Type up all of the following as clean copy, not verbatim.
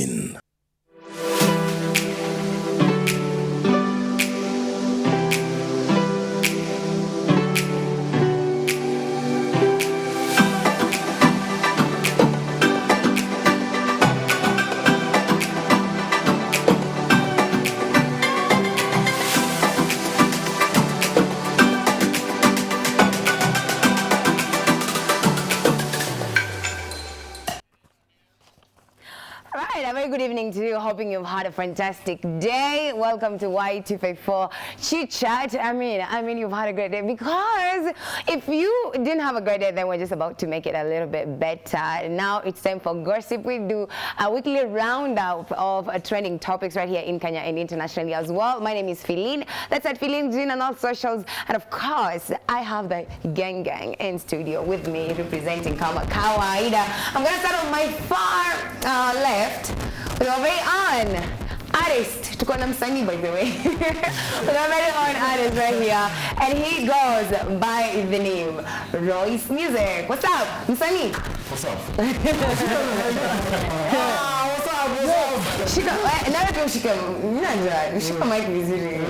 Origin. A very good evening to you. Hoping you've had a fantastic day. Welcome to Y254 Chit Chat. I mean, you've had a great day, because if you didn't have a great day, then we're just about to make it a little bit better. Now it's time for gossip. We do a weekly roundup of trending topics right here in Kenya and internationally as well. My name is Feline. That's at Feline Jean on all socials. And of course, I have the gang in studio with me, representing kama kawaida. I'm gonna start on my far left. With our very own artist, to call him Sunny, by the way. With our very own artist right here, and he goes by the name Royce Music. What's up, Sunny? What's up? Shika, nara shika, shika mic vizuri.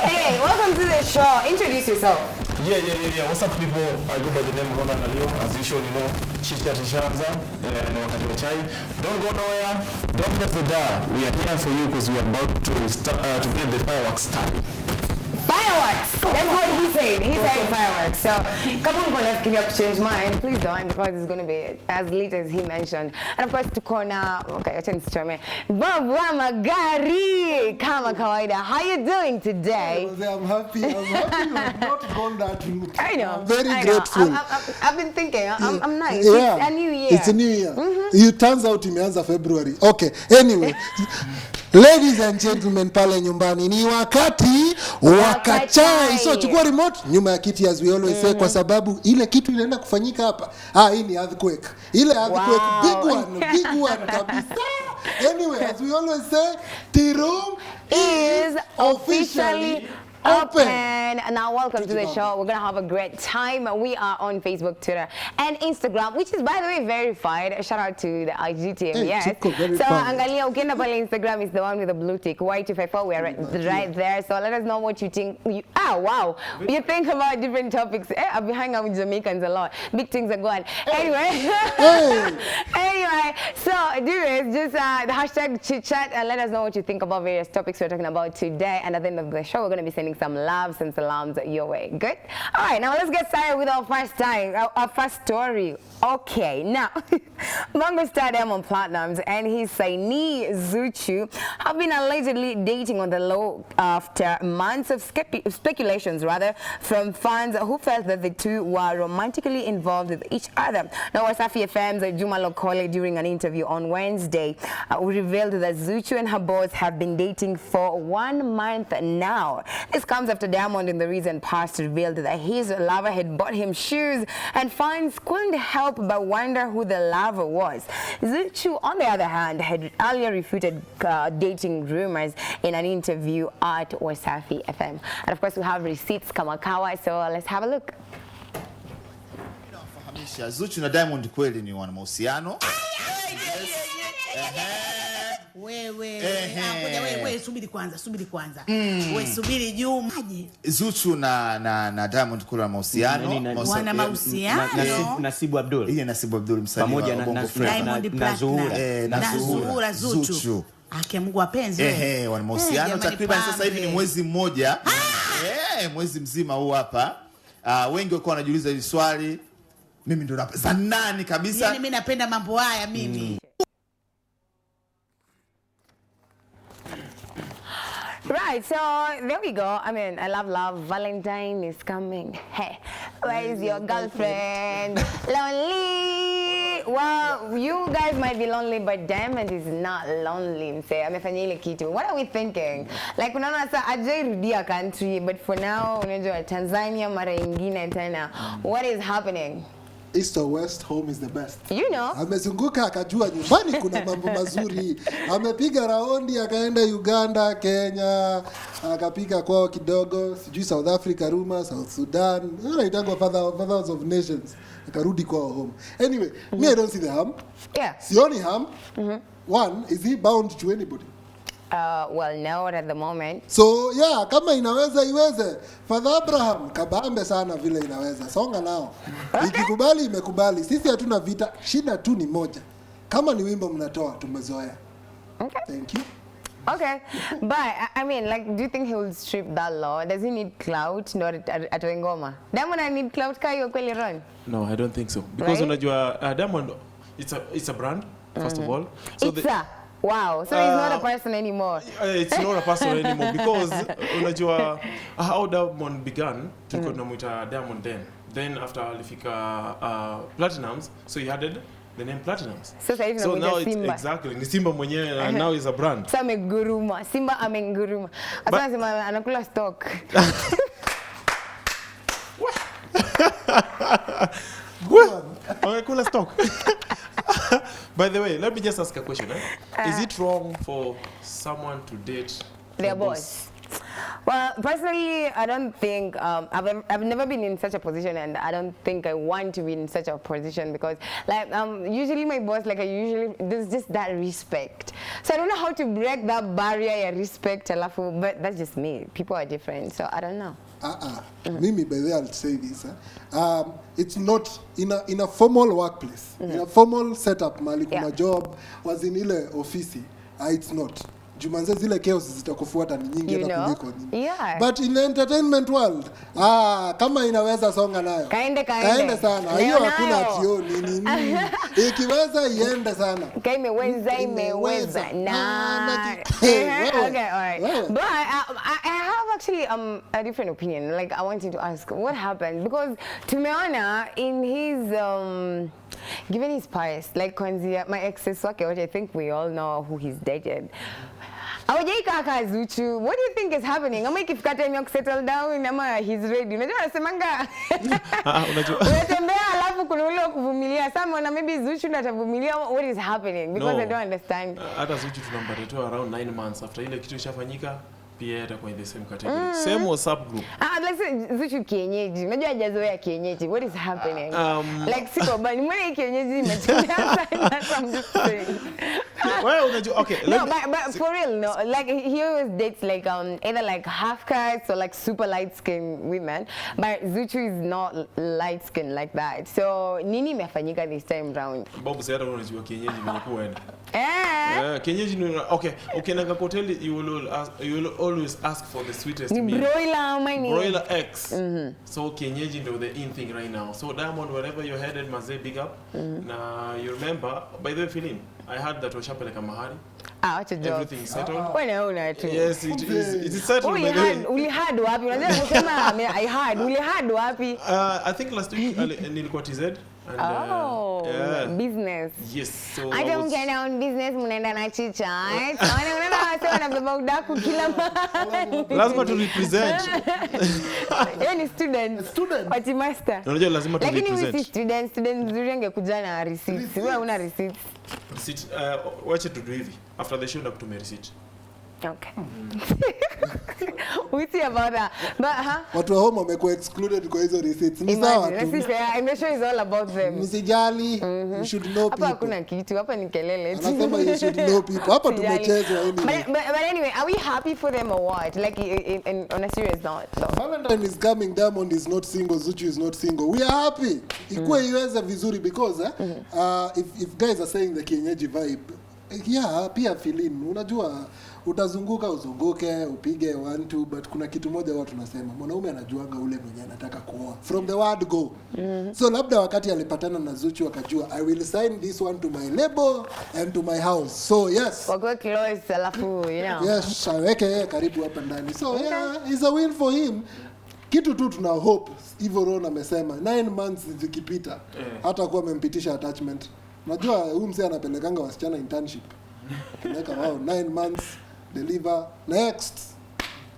Hey, welcome to the show. Introduce yourself. Yeah. What's up, people? I go by the name Ronald Alio. As usual, you know, Chit Chat ishaanza na wakati wa chai. Don't go nowhere. Don't press the dial. We are here for you because we are about to start to get the fireworks started. Fireworks! That's what he said. He said fireworks. So, come on, let's give you up to change mine. Please don't, because it's going to be as late as he mentioned. And of course, to corner, okay, I changed to me. Babu Magari, kama kawaida. How you doing today? I'm happy. I've not gone that route. I know. I'm very grateful. I've been thinking, I'm nice. Yeah. It's a new year. It's a new year. It turns out imeanza February. Okay, anyway. Ladies and gentlemen pale nyumbani, ni wakati wakachai. So chukua remote nyuma ya kiti, as we always say, kwa sababu ile kitu inaenda kufanyika hapa. Hii ni earthquake. Ile earthquake, big one kabisa. Anyway, as we always say, the room is officially open. And now welcome to the show. We're going to have a great time. We are on Facebook, Twitter, and Instagram, which is, by the way, verified. Shout out to the IG team. Hey, yes. Chico, so, Angalia, ukenda pale Instagram is the one with the blue tick. Y254, we are right there. So let us know what you think. Wow. You think about different topics. I've been hanging out with Jamaicans a lot. Big things are going. Anyway. Anyway, so do this. Just the hashtag chit chat and let us know what you think about various topics we're talking about today. And at the end of the show, we're going to be sending some loves and salams your way. Good? All right, now let's get started with our first story. Okay, now, Bongo star Diamond Platnumz and his signee Zuchu have been allegedly dating on the low after months of speculations, from fans who felt that the two were romantically involved with each other. Now, Wasafi FM's Juma Lokole, during an interview on Wednesday, revealed that Zuchu and her boss have been dating for 1 month now. This comes after Diamond in the recent past revealed that his lover had bought him shoes, and fans couldn't help but wonder who the lover was. Zuchu, on the other hand, had earlier refuted dating rumors in an interview at Wasafi FM. And of course, we have receipts kama kawa, so let's have a look. Zuchu na Diamond kweli ni wana mahusiano. Wewe subiri kwanza. Wewe subiri juu maji. Zuchu na Diamond kuna mahusiano. Wana mahusiano. Nasibu Abdul. Yeye Nasibu Abdul msanii pamoja na Zuhura Zuchu. Mungu wapenzi. Wana mahusiano takriban sasa hivi ni mwezi mmoja. Mwezi mzima huu hapa. Wengi walikuwa wanajiuliza hili swali. Mimi ndo za nani kabisa? Yaani mimi napenda mambo haya mimi. Right, so there we go. I mean, I love. Valentine is coming. Hey, where is your girlfriend? Lonely. Well, you guys might be lonely, but Diamond is not lonely. Amefanya ile kitu. What are we thinking? Like, unaona sasa ajairudia country, but for now, unajua Tanzania mara ingine tena. What is happening? East or West, home is the best. You know. Amezunguka akajua nyumbani kuna mambo mazuri. Amepiga raundi akaenda Uganda, Kenya, akapiga kwao kidogo, sijui South Africa, Ruma, South Sudan. Anaitangwa fathers of nations. Akarudi kwao home. Anyway, me I don't see the harm. Yeah. Sioni harm. One, is he bound to anybody? Well, no, at the moment. So, yeah, kama inaweza iweze. Father Abraham, kabambe sana vile inaweza. Songa nao. Ikikubali, imekubali. Sisi hatuna vita. Shida tu ni moja. Kama ni wimbo mnatoa, tumezoea. Okay. Thank you. Okay. But, I mean, like, do you think he will strip that law? Does he need clout? No, at Ngoma. Diamond, I need clout kayo kweli run? No, I don't think so. Because Right? unajua Diamond, it's a brand, first of all. So Wow, so he's not a person anymore. It's not a person anymore because unajua how Diamond began, tulikuwa tunamuita Diamond then after alifika Platinums, so he added the name Platinums. So now it's Simba. exactly ni Simba mwenyewe and now he's a brand. So ameguruma, Simba amenguruma. Asa sema anakula stock. Cool stock. By the way, let me just ask a question. Is it wrong for someone to date Their boss? Well, personally, I don't think I've never been in such a position, and I don't think I want to be in such a position because, like, usually my boss, like, there's just that respect. So I don't know how to break that barrier of respect, but that's just me. People are different, so I don't know. Mimi, by the way, I'll say this. It's not in a formal workplace, in a formal setup, mali kuna job, was in ile ofisi. It's not. Jumanze zile chaos zitakufuata ni nyingi hata kuliko nini. Yeah. But in the entertainment world, kama inaweza songa nayo. Kaende sana. Hiyo hakuna atio nini. Ikiweza iende sana. Imeweza. Nah. Okay, all right. But I have actually a different opinion. Like, I wanted to ask, what happened? Because tumeona in his given his past, like Kwanzia, my exes wake, which I think we all know who he's dated. Awajai Zuchu, what do you think is happening? Ama ikifika time ya kusettle down, ama he's ready. Unajua nasemanga, unatembea alafu kuna ule kuvumilia. Someone maybe Zuchu natavumilia, what is happening? Because I don't understand. Hata Zuchu tunampata tu around 9 months after ile kitu ishafanyika. Pia atakuwa in the same category. Same WhatsApp group. Let's say Zuchu kienyeji. Unajua hajazoea kienyeji. What is happening? Like siko bali mbona kienyeji imetembea sana from this thing. Well, unajua okay. No, but for real, no. Like he always dates like either like half cuts or like super light skinned women. But Zuchu is not light skinned like that. So nini imefanyika this time round? Bob said unajua kienyeji imekuwa Kienyeji okay, na hoteli you will always ask for the sweetest meal. Broiler X. So kienyeji ndio the in thing right now. So Diamond, wherever you're headed, Mazee, big up. Na you remember, by the way, feeling, I heard that washapeleka mahari. Wacha job. Everything settled. Una tu. Yes, it is settled. Uli had wapi? Unajua kusema I had. Uli had wapi? I think last week nilikuwa TZ. And, business. Yes. So I don't get on business mnaenda na chicha. Unaona watu wanabeba udaku kila mahali. Lazima tu represent. Yeye ni student. Party master. Unajua lazima tu represent. Lakini wewe student nzuri angekuja na receipt. Wewe una receipt. Receipt wacha tu do hivi. After the show ndakutumia receipt. Okay. We see about that. But watu wa home wamekuwa excluded kwa hizo receipts. Ni sawa tu. I'm sure it's all about them. Msijali, you should know people. Hapa hakuna kitu, hapa ni kelele. Anasema you should know people. Hapa tumechezwa anyway. But anyway, are we happy for them or what? Like on a serious note. So. Valentine is coming, Diamond is not single, Zuchu is not single. We are happy. Ikuwe iweze vizuri because if guys are saying the kienyeji vibe, yeah, pia feeling. Unajua utazunguka uzunguke upige 1-2 but kuna kitu moja watu tunasema mwanaume anajuanga ule mwenye anataka kuoa from the word go. So labda wakati alipatana na Zuchu akajua I will sign this one to my label and to my house. So yes, wako close alafu you know. Yes, aweke yeye karibu hapa ndani. So yeah, it's a win for him. Kitu tu tuna hope hivyo Ron amesema 9 months zikipita hata kuwa amempitisha attachment. Unajua huyu mzee anapelekanga wasichana internship. Neka wao 9 months deliver next.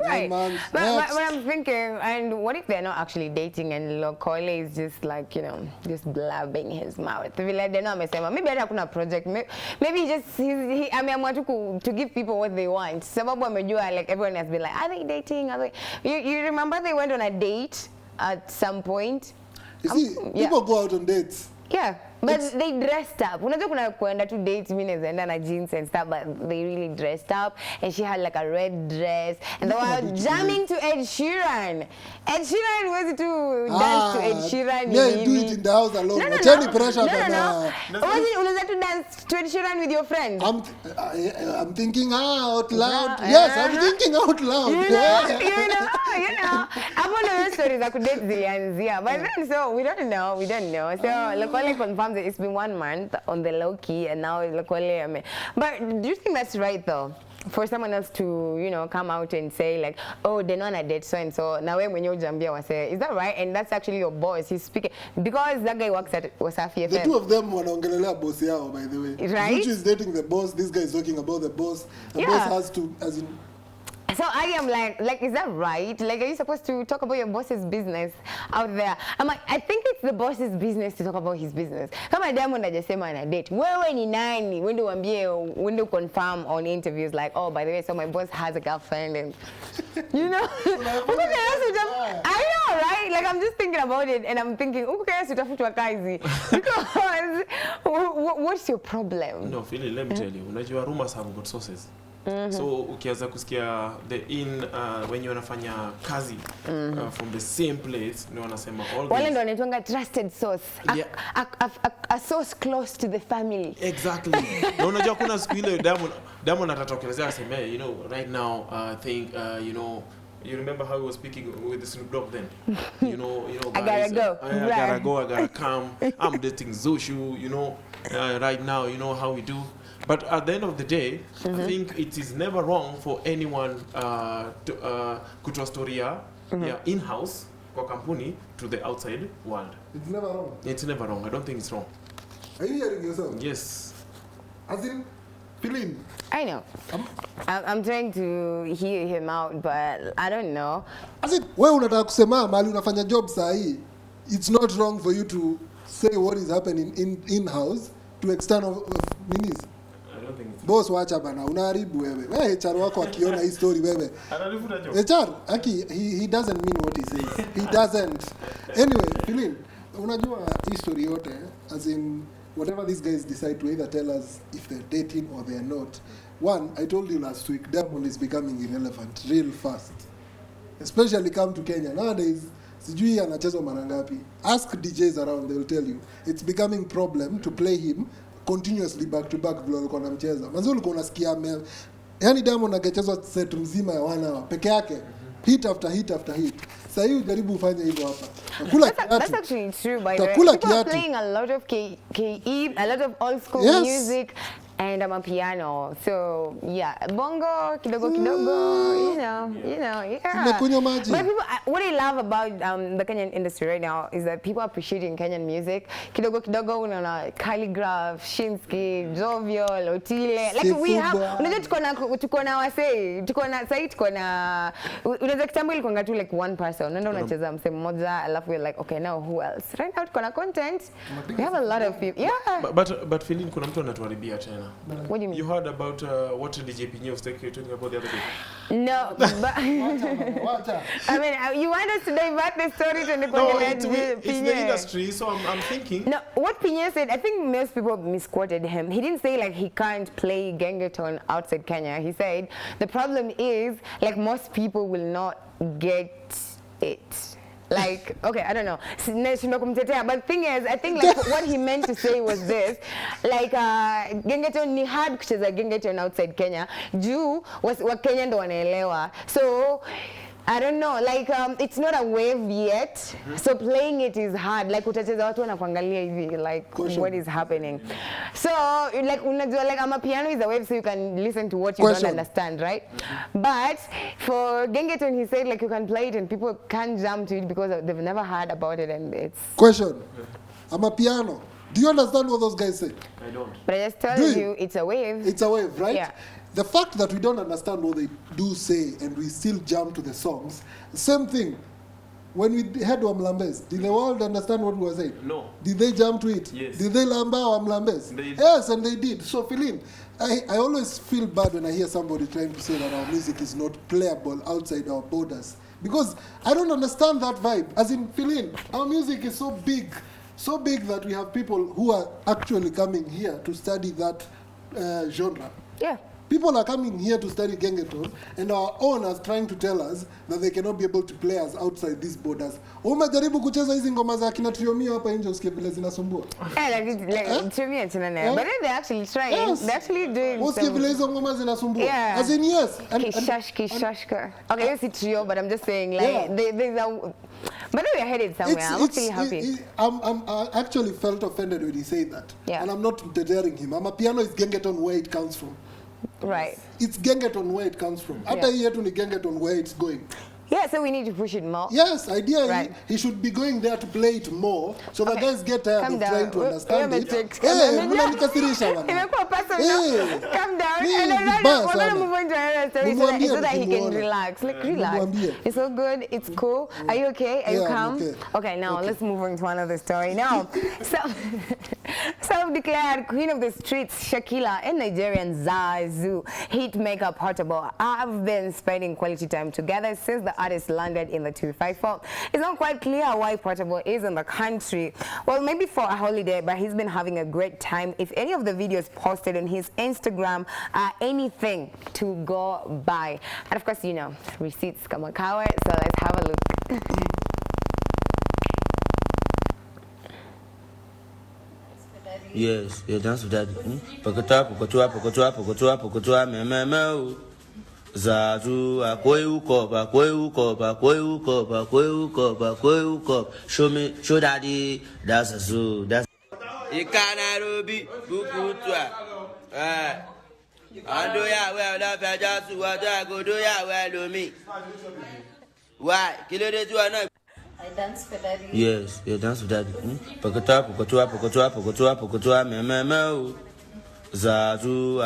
Right. months. But Next. I'm thinking, and what if they're not actually dating and Lokole is just like, you know, just blabbing his mouth? Vile they know amesema. Maybe hata kuna project. Maybe just ameamua tu to give people what they want. Sababu amejua like everyone has been like, are they dating? Are they? You remember they went on a date at some point? You see, people go out on dates. Yeah, but they dressed up. Unajua kuna kuenda to dates mimi naenda na jeans and stuff, but they really dressed up and she had like a red dress and they were jamming to Ed Sheeran. Ed Sheeran was to dance to Ed Sheeran. Yeah, do it in the house alone. No. Any pressure No. Unaweza to dance to Ed Sheeran with your friends. I'm thinking out loud. Yeah. Yes, I'm thinking out loud. You know. Hapo ndio stories za kudate zilianzia. But then so we don't know. So Lokole confirms that it's been 1 month on the low key and now Lokole But do you think that's right though? For someone else to, you know, come out and say like, oh, they're not on a date so and so. Now when you jambia was say, is that right? And that's actually your boss. He's speaking because that guy works at Wasafi FM. The two of them wanaongelelea boss yao, by the way. Right? Zuchu is dating the boss. This guy is talking about the boss. The boss has to, as in. So I am like, is that right? Like, are you supposed to talk about your boss's business out there? I'm like, I think it's the boss's business to talk about his business. Kama Diamond hajasema ana date, wewe ni nani? When do confirm on interviews like, oh, by the way, so my boss has a girlfriend and, you know? I know, right? Like, I'm just thinking about it and I'm thinking, okay, utafutwa kazi. Because what's your problem? No, Philly, let me tell you. Unajua rumors have good sources. So ukianza kusikia when you wanafanya kazi from the same place ndio wanasema all wale ndio wanaitwanga trusted source, a source close to the family. Exactly. Na unajua kuna siku ile Diamond atatokelezea aseme, you know, right now I think you know, you remember how he was speaking with the Snoop Dogg then? You know, guys, I gotta go. I gotta come. I'm dating Zushu, you know, right now, you know how we do. But at the end of the day, I think it is never wrong for anyone to kutoa story ya in-house kwa kampuni to the outside world. It's never wrong. It's never wrong. I don't think it's wrong. Are you hearing yourself? Yes. As in, feeling. I know. I'm trying to hear him out, but I don't know. As in, wewe unataka kusema mali unafanya job saa hii, it's not wrong for you to say what is happening in-house to external minis. Boss wacha bana, unaharibu wewe. Wewe HR wako akiona hii story wewe. Analifuta job. HR, he doesn't mean what he says. He doesn't. Anyway, Philin, unajua hii story yote, as in whatever these guys decide to either tell us if they're dating or they're not. One, I told you last week, Diamond is becoming irrelevant real fast. Especially come to Kenya. Nowadays, sijui anachezwa mara ngapi. Ask DJs around, they will tell you. It's becoming problem to play him continuously back to back vile alikuwa anamcheza. Manzi ulikuwa unasikia yani Diamond angechezwa set mzima ya 1 hour peke yake. Hit after hit after hit. Sasa hiyo jaribu ufanye hivyo hapa. That's actually true by the way. People are playing a lot of KE, a lot of old school music and I'm a piano. So, yeah, bongo kidogo, you know, yeah. But people, what I love about the Kenyan industry right now is that people are appreciating Kenyan music. Kidogo, unaona Calligraph, Shinsky, Jovial, Otile. Like we have, unajua tuko na wasee, tuko na unaweza kitambo ilikuwa tu like one person. Unaenda unacheza msee mmoja, alafu we're like, okay, now who else? Right now tuko na content. We have a lot of people. Yeah. But feeling kuna mtu anatuharibia tena. What do you mean? You heard about what DJP News talking about the other day? No, but I mean, you want us to divert the story to the it's the industry, so I'm thinking. No, what Pinye said, I think most people misquoted him. He didn't say like he can't play Gengeton outside Kenya. He said the problem is like most people will not get it. Like, okay, I don't know. But the thing is, I think like what he meant to say was this, like Gengeton ni hard kucheza Gengeton outside Kenya. Juu wa Kenya ndo wanaelewa. So I don't know, like it's not a wave yet, so playing it is hard. Like utacheza watu wanakuangalia hivi, like what is happening. So like unajua, like I'm a piano is a wave, so you can listen to what you don't understand, right? But for Gengeton, he said like you can play it and people can't jump to it because they've never heard about it and it's. Question, I'm a piano. Do you understand what those guys say? I don't. But I just told you it's a wave. It's a wave, right? Yeah. the fact that we don't understand what they do say and we still jump to the songs, same thing. When we had Wamlambes, did the world understand what we were saying? No. Did they jump to it? Yes. Did they lamba Wamlambes? Yes, and they did. So, Philin, I always feel bad when I hear somebody trying to say that our music is not playable outside our borders. Because I don't understand that vibe. As in, Philin, our music is so big that we have people who are actually coming here to study that genre. Yeah. People are coming here to study gengeton, and our owners trying to tell us that they cannot be able to play us outside these borders. Umejaribu kucheza hizi ngoma za kina Triomio hapa nje usikie vile zinasumbua. Triomio tena nayo. But then they're actually trying. Yes. They're actually doing usikie vile hizo ngoma zinasumbua. Yeah. As in, yes. Kishashka. Okay, you see trio, but I'm just saying, like, Yeah. there's a... But then we're headed somewhere. I'm actually happy. I actually felt offended when he said that. Yeah. And I'm not daring him. Amapiano is gengeton where it comes from. Right. It's gengeton where it comes from. After here to gengeton where it's going. Yeah, so we need to push it more. Yes, ideally, Right. he should be going there to play it more, so that guys get tired Calm of down. trying to understand it. Hey, mnanikasirisha wana. imekuwa personal. Hey. Calm down. Ni And then vibaya we're sana. gonna move on to another story Mumwambie so that he can mkimuona. relax. Like, relax. Mumwambie. It's all good. It's cool. Are you okay? Are you Yeah, I'm calm? okay. Okay, now Okay. let's move on to another story. Now, self-declared queen of the streets, Shakila and Nigerian Zazu hit makeup Portable have been spending quality time together since the artist landed in the 254. It's not quite clear why Portable is in the country. Well, maybe for a holiday, but he's been having a great time. If any of the videos posted on his Instagram are anything to go by. And of course, you know, receipts come kawa, so let's have a look. Yes, yeah, dance with daddy. Pokotoa, me. Zazu, show daddy, that's a zoo, that's. Nairobi, Bukutwa. Ando ya well, that I just what I go do ya well, me. Why? Kill it to another. I dance for daddy. Yes, yeah, dance with daddy. Pokotoa, me. Zazu,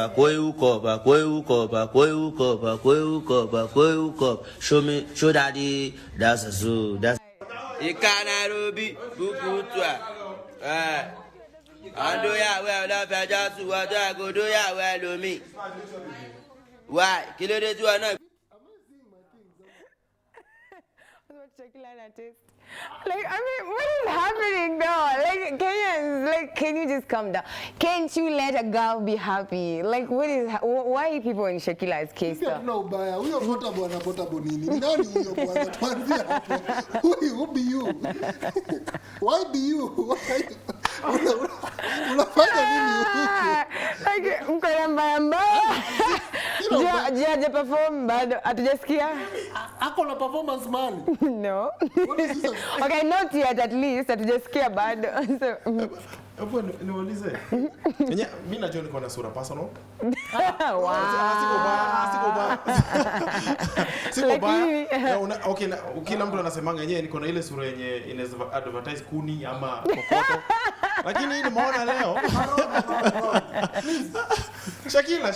show daddy, that's a zoo, that's. Nairobi, Bukutwa. Ando ya well, that I just what I go do ya well, me. Why? Kill it to another. Like, I mean, what is happening though? Like, Kenyans, like, can you just calm down? Can't you let a girl be happy? Like, why are people in Shakila's case Pia though? tuna ubaya. Huyo Portable nini? Ni nani huyo bwana? Tuanzie hapo. Who be you? Why be you? Unafanya nini huku? Like, mkona mbaya. Jaja perform bado. Hatujasikia? Ako na performance mali. No. What is this? Okay, not yet at least. Hatujasikia bado. So, Hapo niulize. Mimi najua niko na sura personal. wow. Siko baya. Okay, kila mtu anasemanga yenyewe niko na ile sura yenye inaweza advertise kuni ama kokoto. Lakini hii nimeona leo. Shakila.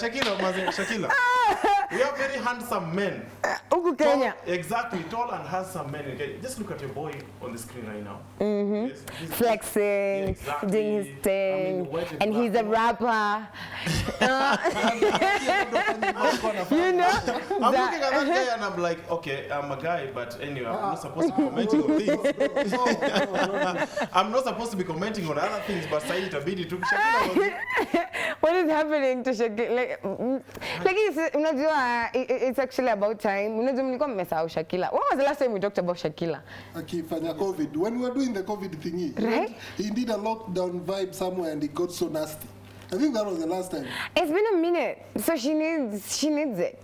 We are very handsome men. Huku Kenya. Exactly, tall and handsome men in Kenya. Just look at your boy on the screen right now. Yes, Flexing, yeah, exactly. doing his thing, I mean, white and he's a black. rapper. You know? I'm looking at that guy and I'm like, okay, I'm a guy, but anyway, I'm not supposed to be commenting on things. I'm not supposed to be commenting on other things, but say it a bit too. What is happening to Shakila? Like it's actually about time. Shakila. When was the last time we talked about Shakila? Akifanya COVID. When we were doing the COVID thingy, Right? He did a lockdown vibe somewhere and it got so nasty. I think that was the last time. It's been a minute, so she needs it.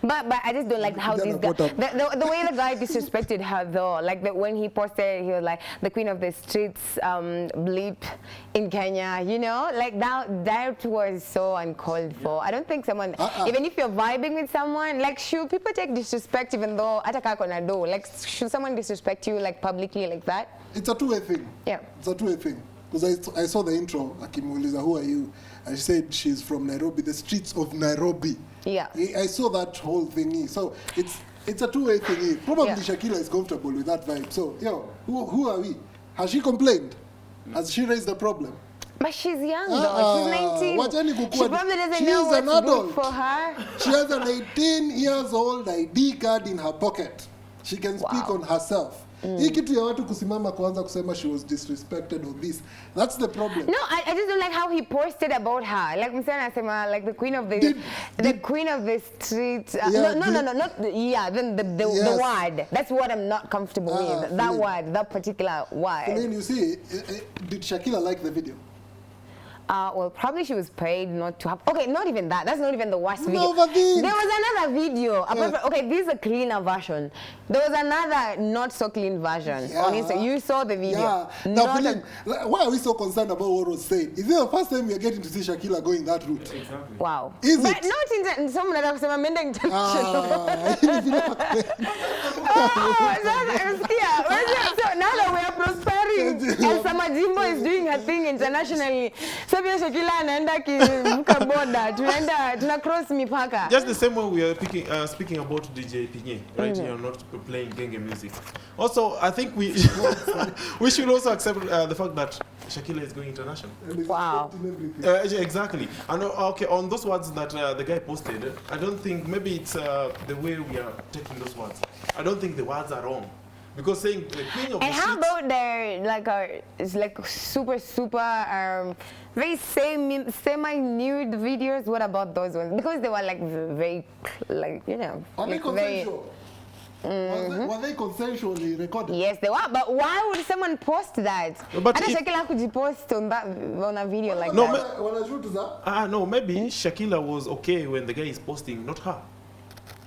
But I just don't like how this guy, the way the guy disrespected her though. Like when he posted, he was like the queen of the streets, bleep in Kenya. You know, like that was so uncalled for. I don't think someone, even if you're vibing with someone, like should people take disrespect even though like should someone disrespect you like publicly like that? It's a two-way thing. Yeah. It's a two-way thing. because I saw the intro, akimuuliza, who are you? And she said she's from Nairobi, the streets of Nairobi. Yeah. I saw that whole thingy. So it's a two-way thingy. Probably Shakila is comfortable with that vibe. So, who are we? Has she complained? Has she raised the problem? But she's young though. She's 19. She probably doesn't know what's good for her. She has an 18 years old ID card in her pocket. She can speak on herself. Hii kitu ya watu kusimama kuanza kusema she was disrespected or this. That's the problem. No, I just don't like how he posted about her. Like Msana Asema, like the queen of the queen of the street. The word. That's what I'm not comfortable with. That word, that particular word. I mean, you see, did Shakila like the video? Well, probably she was paid not to have. Okay, not even that. That's not even the worst video. No, there was another video. Okay, this is a cleaner version. There was another not so clean version on Instagram. You saw the video. Yeah. Now, why are we so concerned about what was said? Is it the first time we are getting to see Shakila going that route? Exactly. Wow. Is but it? Not in someone that was international. So now that we are prospering and Samajimbo is doing her thing internationally, so Shakila anaenda kivuka border, tuna cross mipaka. Just the same way we are speaking about DJ Pinye, right? You're not playing genge music. Also, I think we should also accept the fact that Shakila is going international. Wow. Exactly. And okay, on those words that the guy posted, I don't think maybe it's the way we are taking those words. I don't think the words are wrong. Because saying the queen of and how about their it's like super very semi-nude videos? What about those ones? Because they were like very like Are they consensual? Were they consensually recorded? Yes, they were. But why would someone post that? But Shakila could post on a video like no, that. No, maybe Shakila was okay when the guy is posting, not her.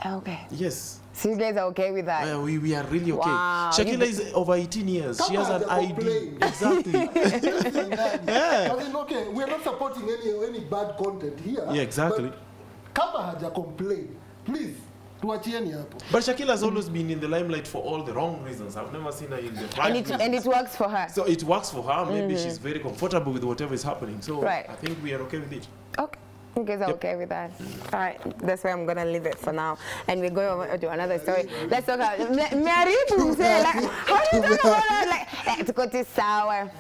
Okay. Yes. So you guys are okay with that? We are really okay. Wow. Shakila is over 18 years. She has an ID. Exactly. Yeah. I mean, okay, we're not supporting any bad content here. Yeah, exactly. Kama haja complain, please. But Shakila has always been in the limelight for all the wrong reasons. I've never seen her in the right reasons. And it works for her. So it works for her. Maybe she's very comfortable with whatever is happening. So I think we are okay with it. Okay. You guys are okay with that? All right, that's where I'm gonna leave it for now, and we're going over to another story. Let's talk about Maribu. Like, how do you talk about that? Like, tuko ti sawa.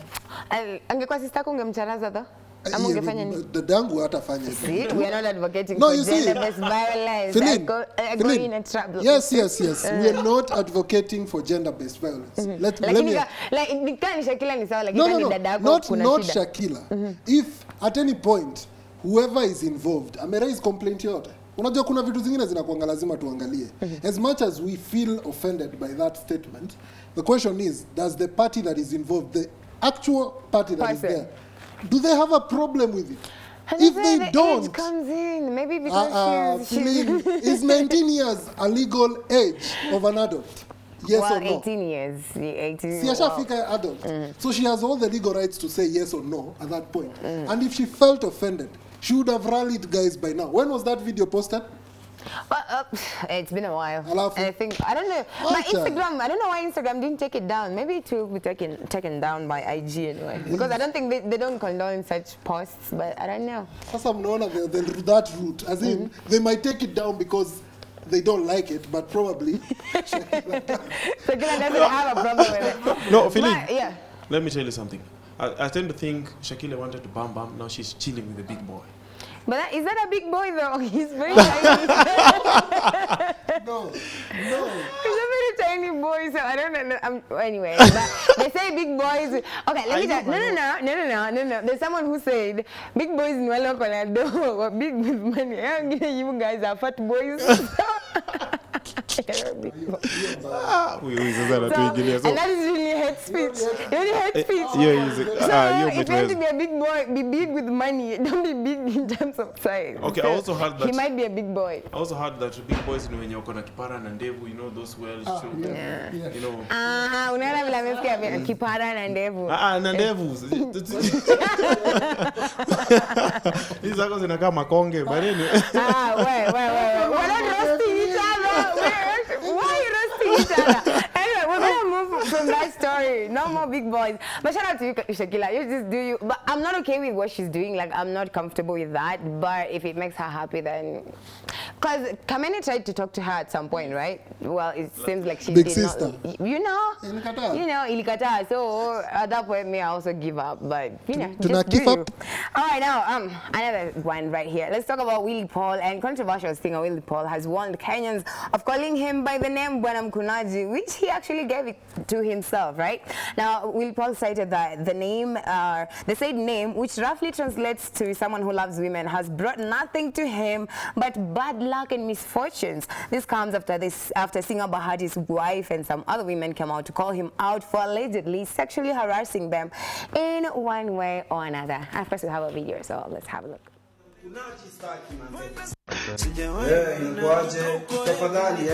Angekuwa sister yako ungemcharaza though? Ama ungefanya nini? Dadangu hatafanya hivyo. See, we are not advocating for gender-based violence. Go in a trap. Yes. We are not advocating for gender-based violence. Let me. Like, Shakila ni sawa, like not Shakila. If at any point whoever is involved raise complaint yote, unajua kuna vitu zingine zinakuanga lazima tuangalie. As much as we feel offended by that statement, the question is, does the party that is involved, the actual party that is there, do they have a problem with it? And if they don't, age comes in. Maybe because is 19 years a legal age of an adult? Yes or no? 18 years. 18. She Ashafika adult. So she has all the legal rights to say yes or no at that point. And if she felt offended, she would have rallied guys by now. When was that video posted? It's been a while. I think, I don't know. My Instagram, I don't know why Instagram didn't take it down. Maybe it will be taken down by IG anyway. Because I don't think they don't condone such posts, but I don't know. That route, as in, they might take it down because they don't like it, but probably Shakila doesn't have a problem with it. No, Philip, let me tell you something. I tend to think Shakila wanted to bam, now she's chilling with the big boy. But is that a big boy though? He's very tiny. No. He's a very tiny boy, so I don't know. Anyway, but they say big boys. Okay, let me tell you. No. There's someone who said big boys in Walo Colorado or big with money. You guys are fat boys. And that is really hate speech. If you want to be a big boy, be big with money. Don't be big in terms of size. Okay, I also heard that he might be a big boy. I also heard that big boys when you're gonna kipara and ndevu, you know those Welsh children. You know. Unaona vile amesikia kipara na ndevu. Na ndevu. Hizi zako zinakaa makonge, but anyway. We're not roasting each other. Why are you roasting each other? Anyway, we're going to move from that story. No, No more big boys. But shout out to you, Shakila. You just do you. But I'm not okay with what she's doing. Like, I'm not comfortable with that. But if it makes her happy, then... Because Kamene tried to talk to her at some point, right? Well, it seems like she Big did sister. not... You know? Ilikata. So at that point, me, I also give up. But, you know, just do you. All right, now, another one right here. Let's talk about Willy Paul. And controversial singer Willy Paul has warned Kenyans of calling him by the name Bwana Mkunaji, which he actually gave it to himself, right? Now, Willy Paul cited that the name, the said name, which roughly translates to someone who loves women, has brought nothing to him but bad luck and misfortunes. This comes after singer Bahati's wife and some other women came out to call him out for allegedly sexually harassing them in one way or another. Of course, we have a video, so let's have a look. Kwaje tafadhali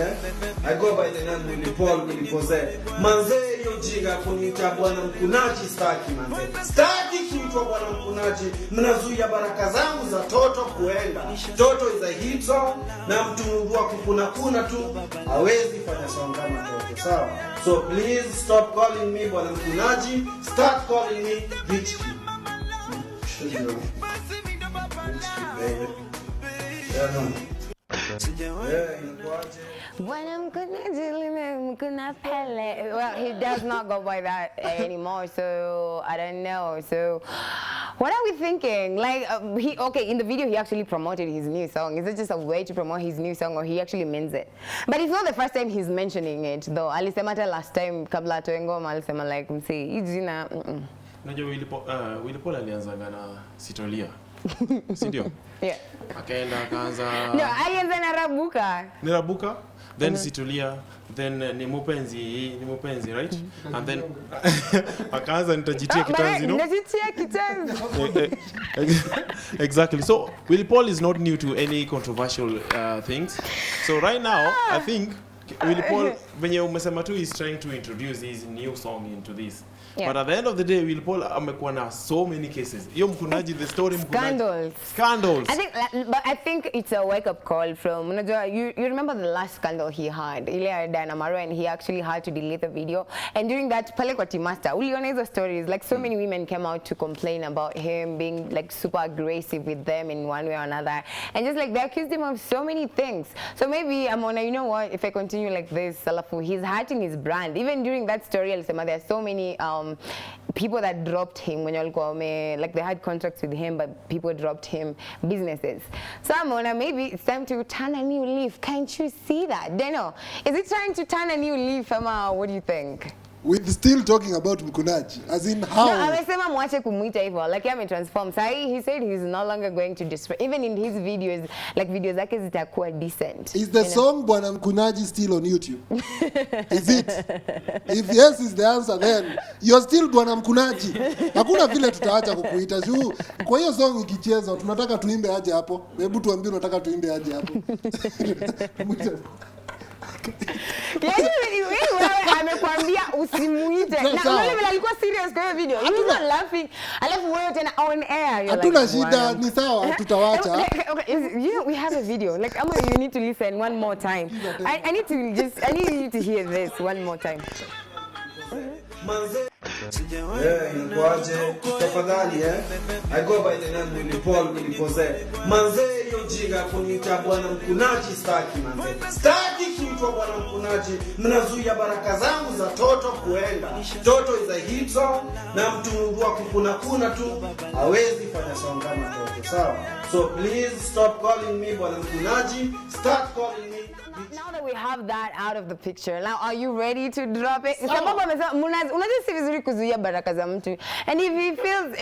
I go by the name Willy Paul manze hiyo jinga kuniita bwana mkunaji staki manze staki kuitwa bwana mkunaji mnazuia baraka zangu za toto kuenda toto is a hit song na mtu wa kuna tu hawezi fanya song kama toto sawa so please stop calling me bwana mkunaji start calling me rich kid Well, he does not go by that anymore, so I don't know. So what are we thinking? Like, in the video he actually promoted his new song. Is it just a way to promote his new song, or he actually means it? But it's not the first time he's mentioning it, though. Alisema last time kabla atoe ngoma alisema like msi jina. Unajua Willy Paul alianzanga na Sitolia. Si ndio? Yeah. Akaenda akaanza No, alianza na Rabuka. Ni Rabuka, then Sitolia, then ni mupenzi, right? And then akaanza nitajitia kitanzi, no? Nitajitia kitanzi. Exactly. So Willy Paul is not new to any controversial things. So right now, I think Willy Paul, when you umesema tu, is trying to introduce his new song into this. Yeah. But at the end of the day, Willy Paul amekuwa na so many cases. Yo mkunaji, the story mkunaji. Scandals. I think it's a wake-up call from, you remember the last scandal he had, ile Dynamaro, and he actually had to delete the video. And during that, pale kwa Timasta, uliona hizo stories, like so many women came out to complain about him being like super aggressive with them in one way or another. And just like they accused him of so many things. So maybe Amona, you know what, if I continue like this, Salafu, he's hurting his brand. Even during that story, alisema there are so many people that dropped him when like they had contracts with him, but people dropped him businesses. So Amona, maybe it's time to turn a new leaf. Can't you see that? Deno, is it trying to turn a new leaf, Emma? What do you think? We're still talking about Mkunaji, as in how? No, amesema mwache kumuita hivyo. Like transform. So he said he's no longer going to destroy. Even in his videos, like videos zake zitakuwa decent. Is the song Bwana Mkunaji still on YouTube? Is it? If yes is the answer, then you're still Bwana Mkunaji. Hakuna vile tutaacha kukuita juu. Kwa hiyo song ikichezwa, tunataka tuimbe aje hapo? Hebu tuambie unataka tuimbe aje hapo? Amekwambia usimuite. Na unaona vile alikuwa serious kwa hiyo video. He was not laughing. Alafu wewe tena on air. Hatuna shida, ni sawa, tutawacha. Okay, we have a video. Like you need to listen one more time. I need you to hear this one more time. Kwaje tafadhali I go by the name Willy Paul manze hiyo jinga kuniita bwana mkunaji staki manze staki kuitwa bwana mkunaji mnazuia baraka zangu za toto kuenda toto is a hit song na mtu wa kuna tu hawezi fanya song kama toto sawa so please stop calling me bwana mkunaji start calling me. Now that we have that out of the picture, now are you ready to drop it? Sababu amesema unajua si vizuri kuzuia baraka za mtu. And if he feels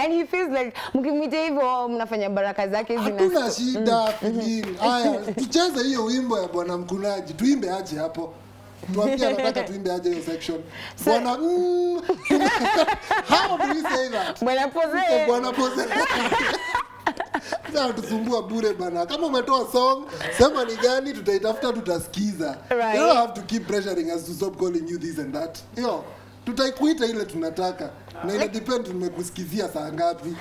and he feels like mkimwita hivyo mnafanya baraka zake hatuna shida feeling. Haya, tucheze hiyo wimbo ya Bwana Mkunaji. Tuimbe aje hapo? Tuambie anataka tuimbe aje hiyo section. Bwana how do we say that? Bwana pose. Sasa tusumbua bure bana. Kama umetoa song, sema ni gani tutaitafuta tutasikiza. Right. You don't have to keep pressuring us to stop calling you this and that. Tutaikuita ile tunataka. Na ile depend tumekusikizia saa ngapi.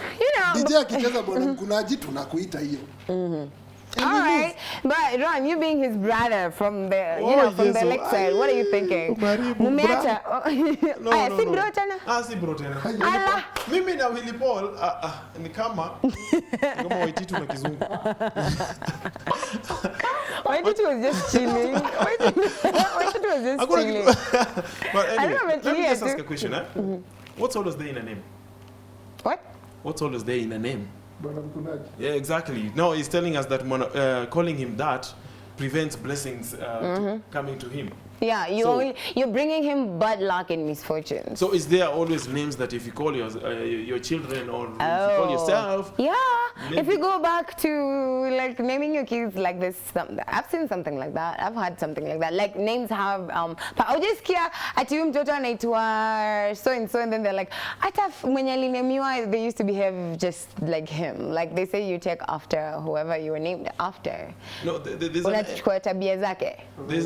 DJ akicheza Bwana Mkunaji tunakuita hiyo. All right, but Ron, you being his brother from the, you know, from the left side, what are you thinking? Mumeacha? No. Si bro tena? Si bro tena. Ala. Mimi na Willy Paul, ni kama Y2 na kizungu. Y2 was just chilling. Y2 was just chilling. But anyway, let me just ask a question. What's always there in a name? What? What's always there in a name? Yeah, exactly. No, he's telling us that calling him that prevents blessings coming to him. Yeah, you're bringing him bad luck and misfortune. So is there always names that if you call your children or if you call yourself? Yeah, maybe. if you go back to like naming your kids like this, I've seen something like that. I've had something like that. Like names have, Paujisikia ati huyu mtoto anaitwa so and so, and then they're like, hata mwenye alinemiwa, they used to behave just like him. Like they say you take after whoever you were named after. No, there's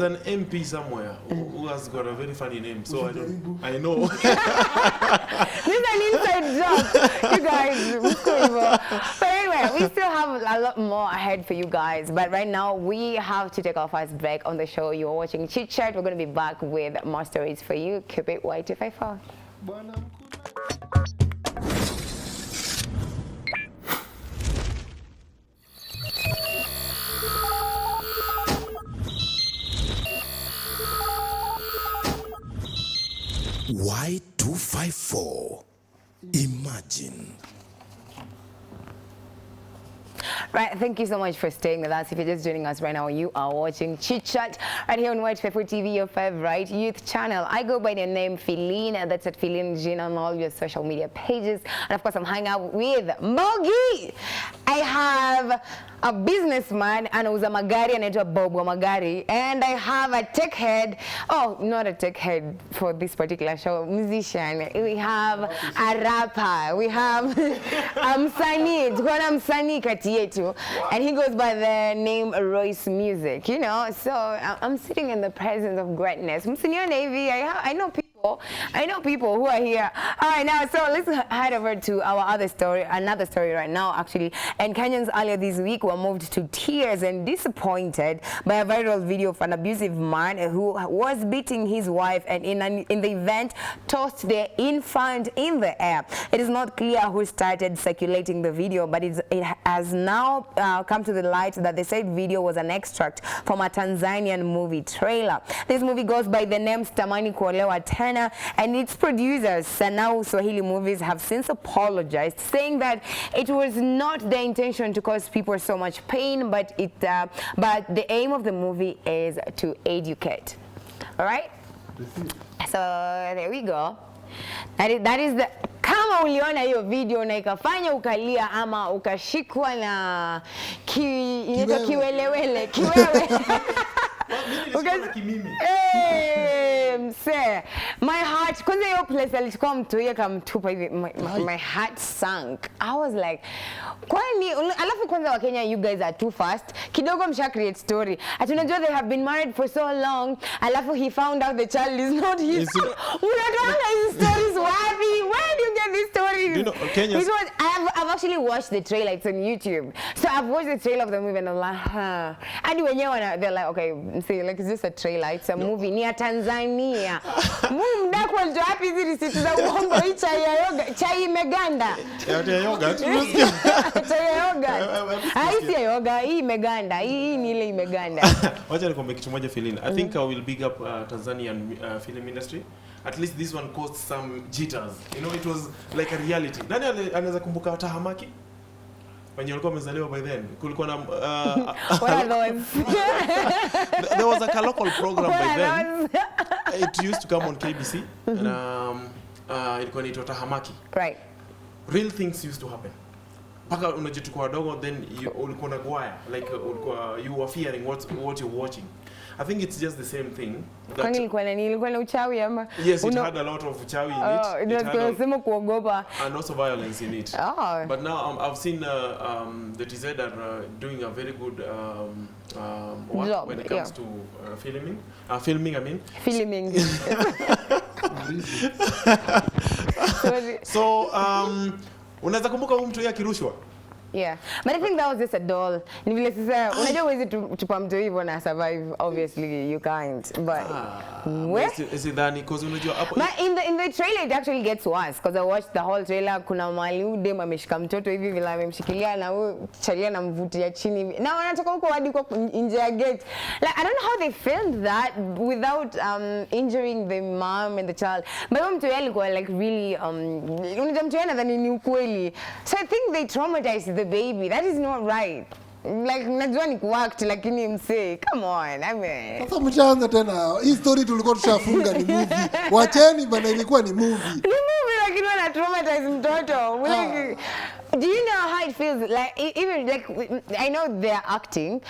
an MP somewhere who has got a very funny name, so I know. This is an inside joke, you guys. But anyway, we still have a lot more ahead for you guys. But right now, we have to take our first break on the show. You're watching Chit Chat. We're going to be back with more stories for you. Keep it Y254. Y254. Imagine. Right, thank you so much for staying with us. If you're just joining us right now, you are watching Chit Chat right here on Y254 TV, your favorite youth channel. I go by the name Feline, and that's at Feline Jean on all your social media pages. And of course, I'm hanging out with Mogi. I have a businessman, anauza magari, anaitwa Bob wa magari, and I have a tech head. Oh, not a tech head for this particular show, musician. We have a rapper. We have msanii, tukona msanii kati yetu, and he goes by the name Royce Music, you know. So I'm sitting in the presence of greatness. Msinione hivi, I know people who are here. All right, now, so let's head over to our another story right now, actually. And Kenyans earlier this week were moved to tears and disappointed by a viral video of an abusive man who was beating his wife and in the event tossed their infant in the air. It is not clear who started circulating the video, but it has now come to the light that the said video was an extract from a Tanzanian movie trailer. This movie goes by the name Stamani Kuolewa Tena, and its producers, Sanau Swahili Movies, have since apologized, saying that it was not their intention to cause people so much pain, but the aim of the movie is to educate. All right? So there we go. That is the. Kama uliona hiyo video na ikafanya ukalia ama ukashikwa na kiwelewele. My heart, kwanza hiyo place alichukua mtu yeye kamtupa hivi, my heart sank. I was like, kwani alafu kwanza wa Kenya, you guys are too fast. Kidogo msha create story. Ati unajua they have been married for so long, alafu he found out the child is not his. Unatoa hizi stories wapi? Where do you get these stories? You know, Kenya. I've actually watched the trailer. It's on YouTube. So I've watched the trailer of the movie and I'm like, huh. And wenyewe they're like, okay, see, like it's just a trailer. It's a movie. Ni ya Tanzania. Mdako alijua wapi hizi risiti za uongo, hii chai ya yoga, chai imeganda. Chai ya yoga. Chai ya yoga. Haisi ya yoga, hii imeganda. Hii ni ile imeganda. Wacha nikwambie kitu moja Feline. I think I will big up Tanzanian film industry. At least this one caused some jitters. You know, it was like a reality. Nani anaweza kumbuka Tahamaki? When you were wamezaliwa by then, kulikuwa na what are those? There was a local program by then. It used to come on KBC, and ilikuwa inaitwa Tahamaki. Right. Real things used to happen. Paka unajitukua dogo, then ulikuwa na gwaya, like you were fearing what you're watching. I think it's just the same thing. Kwani ilikuwa na uchawi ama? Yes, it had a lot of uchawi in it. It had sema kuogopa. And also violence in it. Oh. But now I've seen the TZ are doing a very good work job, when it comes to filming. Filming, I mean. Filming. So, unaweza kumbuka huyu mtu yeye akirushwa? Yeah. But I think that was just a doll. Ni vile sasa unajua huwezi tupa mtu hivyo na survive, obviously you can't. But sidhani cause unajua hapo. But in the trailer it actually gets worse because I watched the whole trailer. Kuna mahali udem ameshika mtoto hivi vile amemshikilia na huyo chalia na mvutia chini hivi. Na wanatoka huko hadi kwa nje ya gate. Like I don't know how they filmed that without injuring the mom and the child. But mtu yeye alikuwa like really unajua mtu yeye nadhani ni ukweli. So I think they traumatized the baby. That is not right. Like najua ni kuact lakini msee, come on, I mean. Sasa mchaanza tena. Hii story tulikuwa tushafunga ni movie. Wacheni bana, ilikuwa ni movie. Ni movie lakini wana traumatize mtoto. Like, do you know how it feels? Like even like I know they're acting.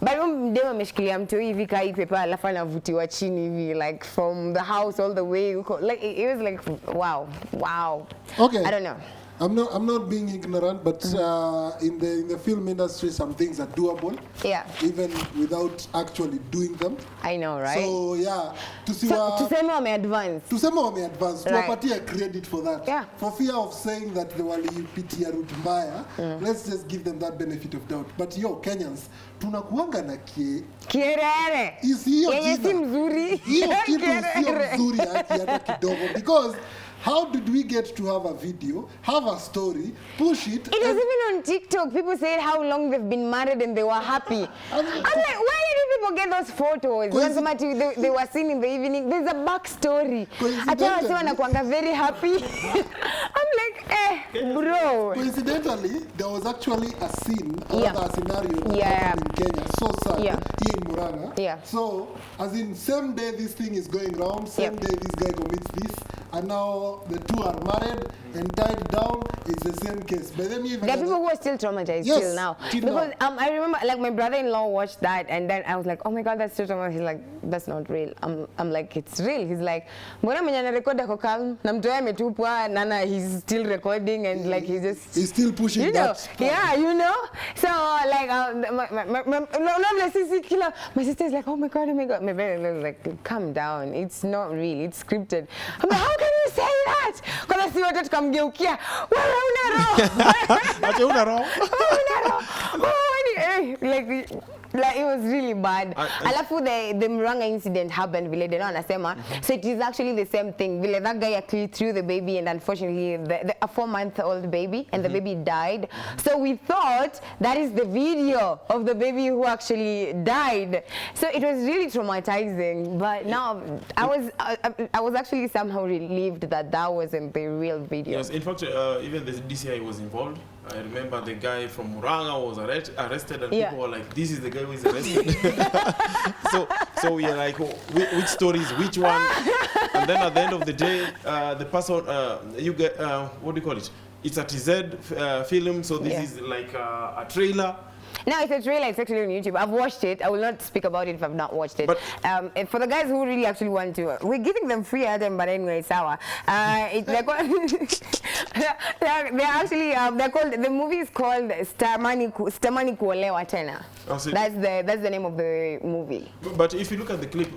But mdema ameshikilia mtu hivi kai pepa alafu anavutiwa chini hivi like from the house all the way. Like it was like wow. Okay. I don't know. I'm not being ignorant, but in the film industry, some things are doable. Yeah. Even without actually doing them. I know, right? So yeah, tuseme wame advance. Tuseme wame advance. Tuwapatie credit for that. Yeah. For fear of saying that they walipitia route mbaya, let's just give them that benefit of doubt. But Kenyans, tunakuanga na kierere. Yenye si mzuri. Hiyo kitu sio mzuri hata kidogo, because how did we get to have a video, have a story, push it? It was even on TikTok. People said how long they've been married and they were happy. I'm like, where did people get those photos? They were seen in the evening. There's a backstory. Hata wasi wanakuanga very happy. I'm like, bro. Coincidentally, there was actually a scene, a scenario that happened in Kenya. So sad, here in Murang'a. Yeah. So, as in same day this thing is going around, same day this guy commits this, and now the two are married and tied down. It's the same case. But then even there are people who are still traumatized till now. Because I remember, like my brother-in-law watched that, and then I was like, oh my God, that's so traumatized. He's like, that's not real. I'm like, it's real. He's like, mbona mwenye anarecord ako calm, na mtu yeye ametupwa, nana he's still recording, and like he's still pushing, you know, that. Yeah, you know. So like my sister is like, oh my God. My brother is like, calm down. It's not real. It's scripted. I'm like, how can you say that? Because si wote tukamgeukia, wewe una roho. Ati una roho. Like it was really bad. Alafu the Murang'a incident happened vile deno anasema. So it is actually the same thing. Vile that guy actually threw the baby, and unfortunately a 4-month-old baby, and the baby died. So we thought that is the video of the baby who actually died. So it was really traumatizing. But now I was actually somehow relieved that that wasn't the real video. Yes, in fact, even the DCI was involved. I remember the guy from Murang'a was arrested, and people were like, this is the guy who is arrested. so we are like, which stories, which one? And then at the end of the day, the person, you get, what do you call it? It's a TZ film, so this is like a trailer. No, it's a trailer. It's actually on YouTube. I've watched it. I will not speak about it if I've not watched it. But for the guys who really actually want to, we're giving them free item, but anyway, sour. They're actually they're called. The movie is called Stamani Kuolewa Tena. That's the name of the movie. But if you look at the clip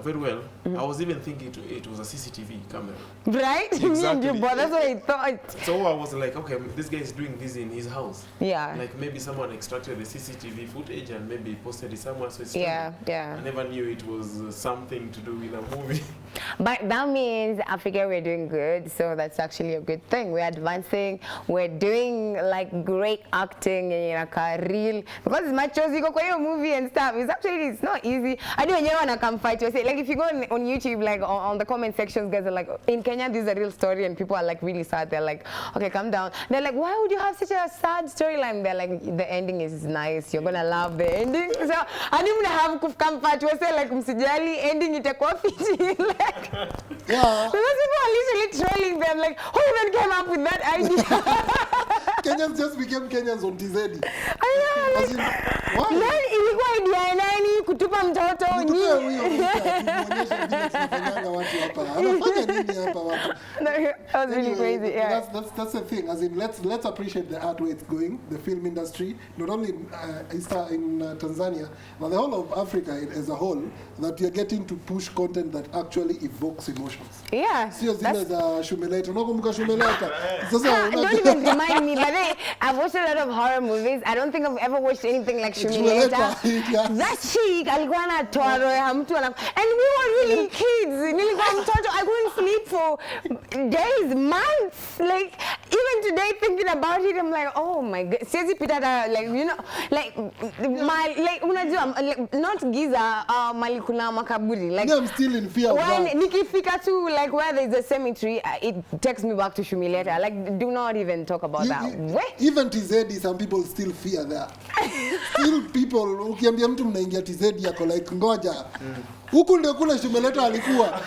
very well, I was even thinking it was a CCTV camera. Right? Exactly. But that's what I thought. So I was like, okay, this guy is doing this in his house. Yeah. Like maybe someone extracted the CCTV footage and maybe posted it somewhere. So it's yeah. I never knew it was something to do with a movie. But that means Africa, we're doing good. So that's actually a good thing. We're advancing. We're doing like great acting in a real, because it's much you go kwa movie and stuff. It's not easy. I do wanna come fight you. Say like if you go on YouTube, like on the comment sections, guys are like, in Kenya this is a real story, and people are like really sad. They're like, okay, calm down. They're like, why would you have such a sad storyline? They're like, the ending is nice. You're gonna love the ending. So I didn't have to come fight you. Say like msijali ending itakuwa fiti. Like, yeah. So those people are literally trolling them. Like, who even came up with that idea? Kenyans just became Kenyans on TZ. I know. Like, why? Nani ilikuwa idea ya nani kutupa mtoto That was really crazy. Yeah. That's the thing. As in, let's appreciate the art where it's going. The film industry, not only in Tanzania, but the whole of Africa as a whole. That you're getting to push content that actually evokes emotions. Yeah. Sio zile za shumeleta. Unakumbuka shumeleta? Don't even remind me. But then, I've watched a lot of horror movies. I don't think I've ever watched anything like Shumileta. That chick, alikuwa anatoa roho ya mtu and we were really kids. Nilikuwa mtoto. I couldn't sleep for days, months. Like, even today, thinking about it, I'm like, oh my God. Siezi pita like, you know, like, unajua, not Giza, mali kuna makaburi. Like, I'm still in fear of that. Nikifika to, like, where there's a cemetery, it takes me back to Shumileta. Like, do not even talk about that. Even TZ, some people still fear that. Still people, ukiambia mtu mnaingia TZ yako like ngoja. Huku ndio kule Shumileta alikuwa.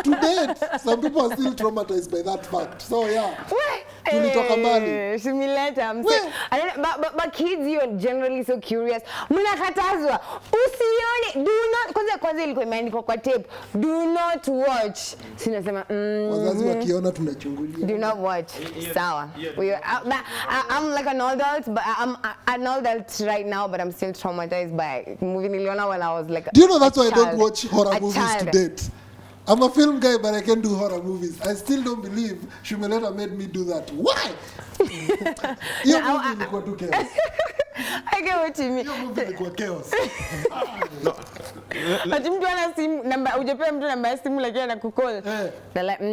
To date, some people are still traumatized by that fact. So yeah. Tulitoka mbali. Shumileta. But kids, you're generally so curious. Mnakatazwa. Usione. Do not. Kwanza ilikuwa imeandikwa kwa tape. Do not watch. Sinasema. Wazazi wakiona tunachungulia. Do not watch. Sawa. I'm like an adult, but I'm an adult right now, but I'm still traumatized by movie niliona when I was like. Do you know that's why I don't watch horror movies to date? I'm a film guy, but I can do horror movies. I still don't believe Shumileta made me do that. Why? Hiyo movie ilikuwa tu chaos. I get what you mean. Hiyo movie ilikuwa chaos. Ati mtu ana simu namba, ujapea mtu namba ya simu lakini anakukall. They're like,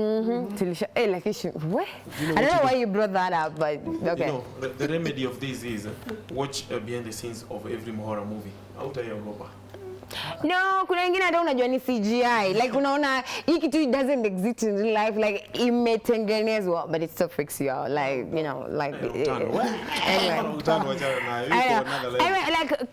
tulisha, like what? I don't know why you brought that up, but okay. You know, the remedy of this is watch behind the scenes of every horror movie. Hautaiogopa. No, kuna wengine hata unajua ni CGI. Like unaona hii kitu doesn't exist in real life, like imetengenezwa, but it still freaks you out. Like, you know, like anyway, like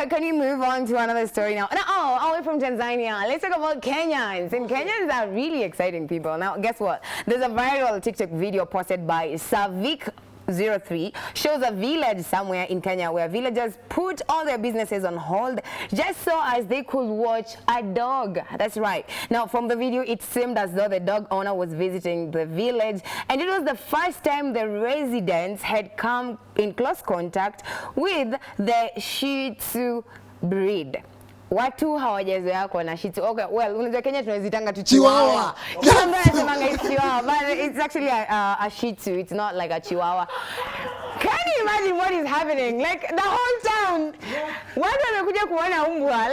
can you move on to another story now? Away from Tanzania, let's talk about Kenyans. And Kenyans are really exciting people. Now, guess what? There's a viral TikTok video posted by Savik03 shows a village somewhere in Kenya where villagers put all their businesses on hold just so as they could watch a dog. That's right. Now, from the video, it seemed as though the dog owner was visiting the village, and it was the first time the residents had come in close contact with the Shih Tzu breed. Watu hawajazoea kuona Shih Tzu. Okay, well, unajua Kenya tunazitanga tu chihuahua. Kila mtu anasemanga it's chihuahua, but it's actually a Shih Tzu. It's not like a chihuahua. Can you imagine what is happening? Like the whole town. Watu wamekuja kuona umbwa.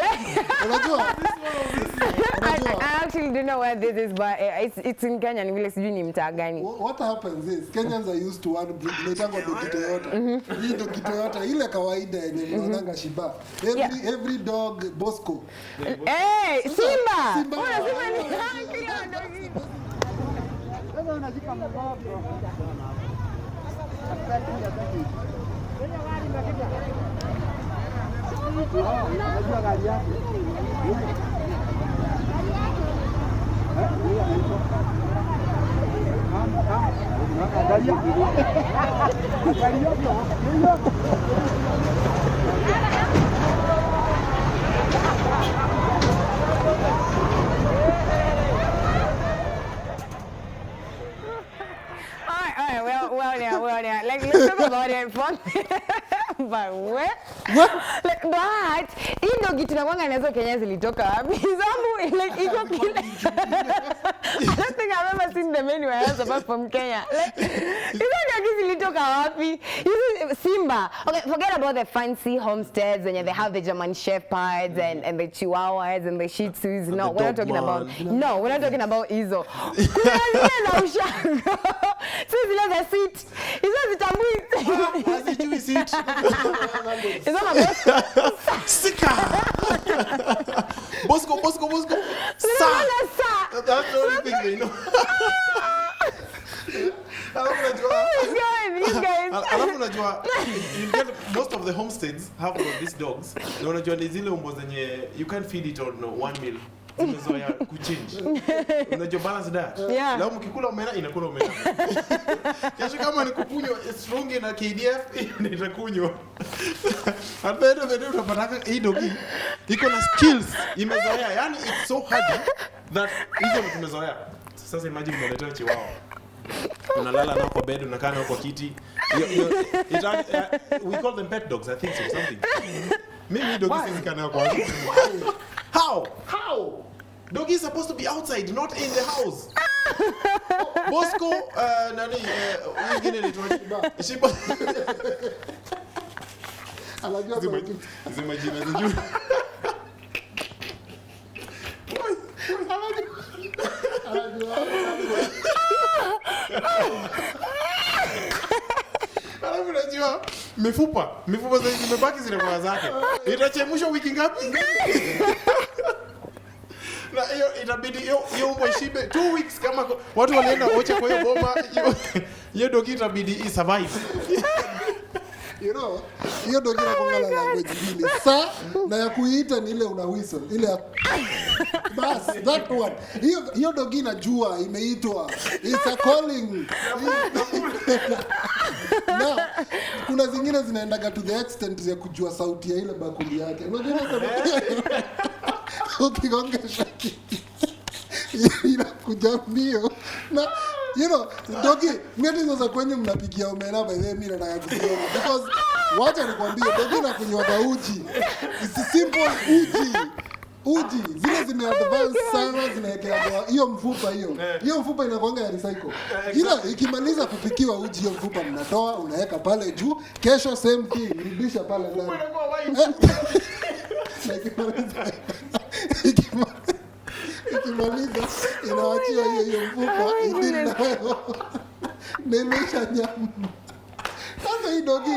I actually don't know where this is, but it's in Kenya. Ni vile sijui ni mtaa gani. What happens is Kenyans are used to one breed. Inaitangwa Dogi Toyota. Hii Dogi Toyota ile kawaida yenye mnaonanga Shiba. Every dog Bosco. Hey, Simba. Unasema ni kila dogi. Sasa unashika mguu. Unajua gari yake. Well, yeah. Like, let's talk about it fun. But what? Like, but hii ndio kitu nakwanga nazo Kenya zilitoka wapi? Zambu, like, iko kile. I don't think I've ever seen them anywhere else apart from Kenya. Like, hizo ndio zilitoka wapi? Simba. Okay, forget about the fancy homesteads and they have the German Shepherds and the Chihuahuas and the Shih Tzus. No, we're not talking about. No, we're not talking about hizo. Kuna zile za ushago. Sisi zile za sit. Hizo zitambui. Hazijui sit. Hizo mabosko. Sika. Bosco. Sa. That's the only thing they know. These guys. Alafu unajua, you get most of the homesteads have these dogs. Na unajua ni zile umbo zenye you can't feed it on one meal. Zimezoea kuchange. Unajua balance diet. Yeah. Leo mkikula omena inakula omena. Kesho kama ni kukunywa strong na KDF itakunywa. At the end of the day utapata hii dogi iko na skills imezoea. Yani it's so hard that hizo tumezoea. Sasa imagine unaletea chihuahua. Unalala nao kwa bed, unakaa nao kwa kiti. We call them pet dogs, I think so, something. Maybe dogs is kana kwa. How? Doggy is supposed to be outside, not in the house. Bosco nani wengine inaitwa Shiba. Anajua zima jina zijui. Unajua mifupa sasa zimebaki zile kwa zake. Itachemshwa wiki ngapi? Na hiyo itabidi hiyo umwe shibe 2 weeks kama watu walienda ocha kwa hiyo boma hiyo dogi itabidi survive. You know, hiyo dogi inakuanga language mbili. Sa na ya kuita ni ile una whistle, ile ya bas, that one. Hiyo dogi inajua imeitwa. It's a calling. Na kuna zingine zinaendaga to the extent ya kujua sauti ya ile bakuli yake. Unajua ukigongesha inakuja mbio. Na you know, dogi, mimi sasa kwenye mnapigia omena by the way mimi nataka kusema because wacha nikwambie dogi na kunywa uji. It's simple uji. Zile zimeadvance sana zinaekea hiyo mfupa hiyo. Hiyo mfupa inakuanga ya recycle. Ila ikimaliza kupikiwa uji hiyo mfupa mnatoa unaweka pale juu, kesho same thing, rudisha pale ndani. Ikimaliza inawachiwa hiyo mfupa ili nayo nemesha nyama. Sasa hii dogi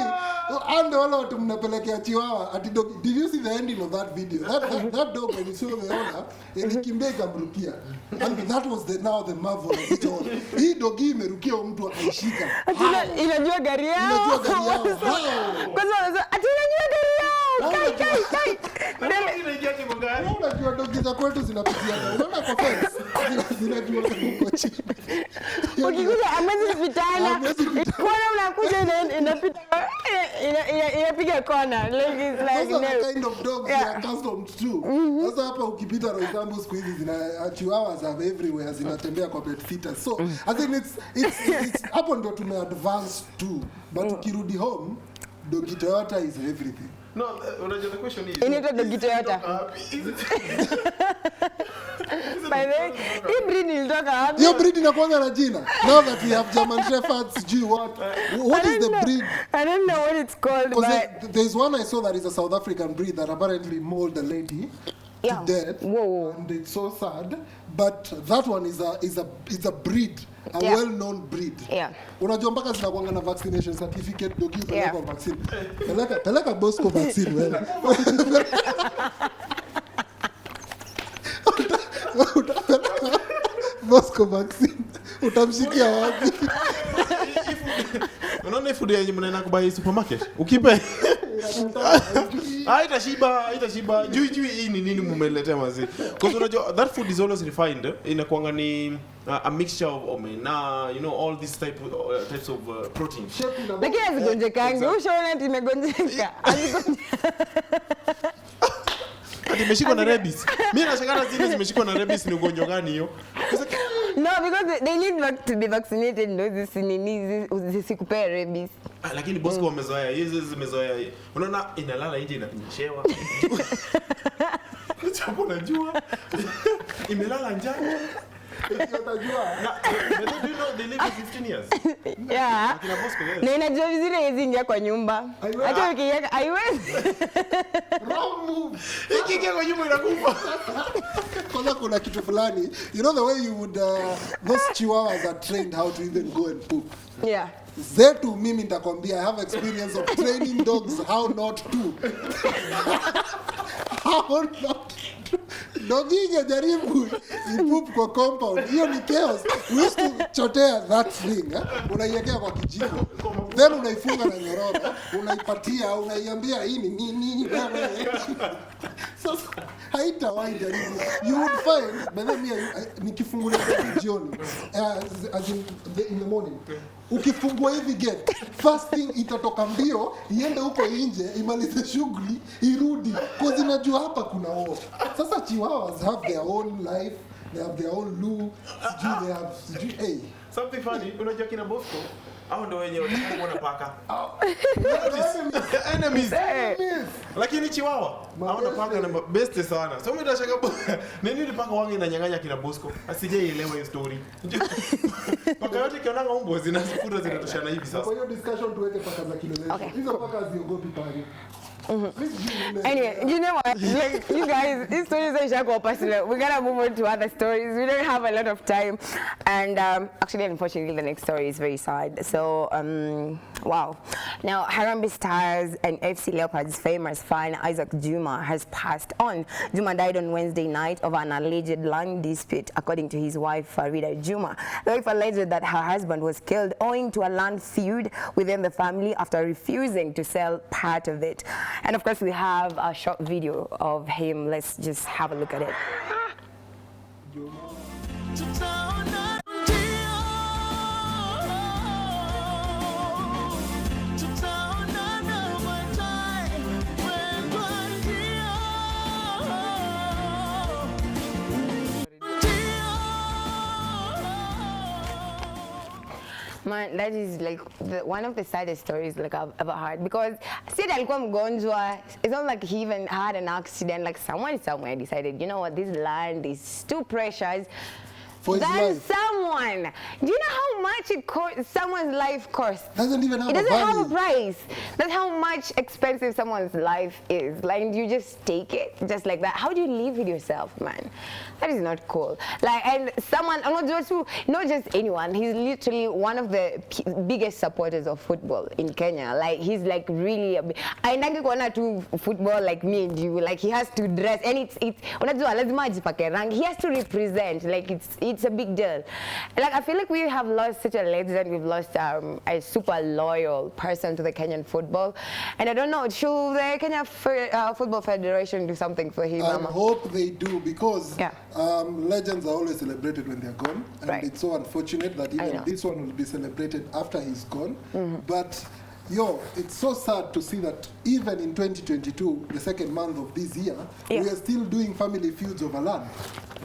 ando wala watu mnapelekea chihuahua ati dogi. Did you see the ending of that video? That dog when you saw the owner ilikimbia ikamrukia. And that was now the marvel of it all. Hii dogi imerukia mtu akaishika. Inajua gari yao. Kwanza ati inajua gari yao. Kai. Unajua dogi za kwetu zinapitia. Unaona kwa fence. Zinajua huko chini. Ukikuja amezi vitana. Kwana unakuja inapita inapiga kona. Like it's like no kind of dogs they are accustomed to. Sasa hapa ukipita Roysambu siku hizi zina chihuahuas are everywhere zinatembea kwa pet sitters. So I think it's hapo ndio tumeadvance too. But ukirudi home dogi Toyota is everything. No, unajua the question is inaitwa dogi Toyota. By the way, hii breed ilitoka wapi? Hiyo breed inakuanga na jina. Now that we have German Shepherds, what is the breed? I don't know what it's called, but there's one I saw that is a South African breed that apparently mauled a lady to death. Whoa. And it's so sad. But that one is a breed, a well-known breed. Yeah. Unajua mpaka zinakuanga na vaccination certificate dogi peleka vaccine. Peleka Bosco vaccine wewe. Bosco vaccine. Utamshikia wapi? Unaona food yenye mnaenda kubai supermarket? Ukipe. Haitashiba. Jui hii ni nini mumeletea mazi. Because unajua that food is always refined. Inakuanga ni a mixture of omena, you know, all these types of protein. Lakini azigonjekangi. Ushaona ati imegonjeka. Ati imeshikwa na rabies. Mimi nashangaa zile zimeshikwa na rabies ni ugonjwa gani hiyo? No, because they need to be vaccinated. No, zisikupe rabies. Lakini Bosco wamezoea. Hizi zimezoea. Unaona inalala nje inakunyeshewa. Chapo unajua. Imelala njaa. Utajua. Do you know they live 15 years? Yeah. Na inajua vizuri hizi ingia kwa nyumba. Hata ukiweka haiwezi. Wrong move. Ikiingia kwa nyumba inakufa. Kuna kitu fulani. You know the way you would those chihuahuas are trained how to even go and poop. Yeah. Zetu mimi nitakwambia I have experience of training dogs how not to. How not to. Dogi ingejaribu ipoop kwa compound. Hiyo ni chaos. We used to chotea that thing. Unaiwekea kwa kijiko. Then unaifunga na nyororo. Unaipatia, unaiambia hii ni nini. Sasa haitawahi jaribu. You would find, by the way, nikifungulia jioni, as in the morning. Ukifungua hivi gate, first thing itatoka mbio, iende huko nje, imalize shughuli, irudi. Kwa zinajua hapa kuna wao. Sasa chihuahuas have their own life, they have their own loo, hey. Something funny, unajua kina Bosco, hao ndio wenye wanataka kuona paka. Enemies. Lakini chihuahua haona paka na best sana. So mimi ndashaka nini paka wangu inanyang'anya kina Bosco. Asijaielewa hiyo story. Paka yote kionanga umbo zinasifura zinatoshana hivi sasa. Kwa hiyo discussion tuweke paka za kilo zetu. Hizo paka ziogopi pale. Anyway, you know what? Like, you guys, these stories are so personal. We gotta move on to other stories. We don't have a lot of time, and actually, unfortunately, the next story is very sad. So, wow. Now, Harambee Stars and FC Leopards famous fan Isaac Juma has passed on. Juma died on Wednesday night of an alleged land dispute, according to his wife Farida Juma. The wife alleged that her husband was killed owing to a land feud within the family after refusing to sell part of it. And of course, we have a short video of him. Let's just have a look at it. Man, that is like one of the saddest stories like I've ever heard, because said alikuwa mgonjwa. It's not like he even had an accident. Like someone somewhere decided, you know what, this land is too precious. That's someone. Do you know how much it costs? Someone's life costs. Doesn't even have it doesn't a value. have a price. That's how much expensive someone's life is. Like you just take it just like that. How do you live with yourself, man? That is not cool. Like, and someone, not just anyone. He's literally one of the biggest supporters of football in Kenya. Like he's like really. I don't want to football like me and you. Like he has to dress, and it's. He has to represent. Like it's a big deal. Like I feel like we have lost such a legend. We've lost a super loyal person to the Kenyan football, and I don't know. Should the Kenya Football Federation do something for him? I hope they do, because yeah. Legends are always celebrated when they're gone, and right. It's so unfortunate that even this one will be celebrated after he's gone. But yo, it's so sad to see that even in 2022, the second month of this year, we are still doing family feuds over land.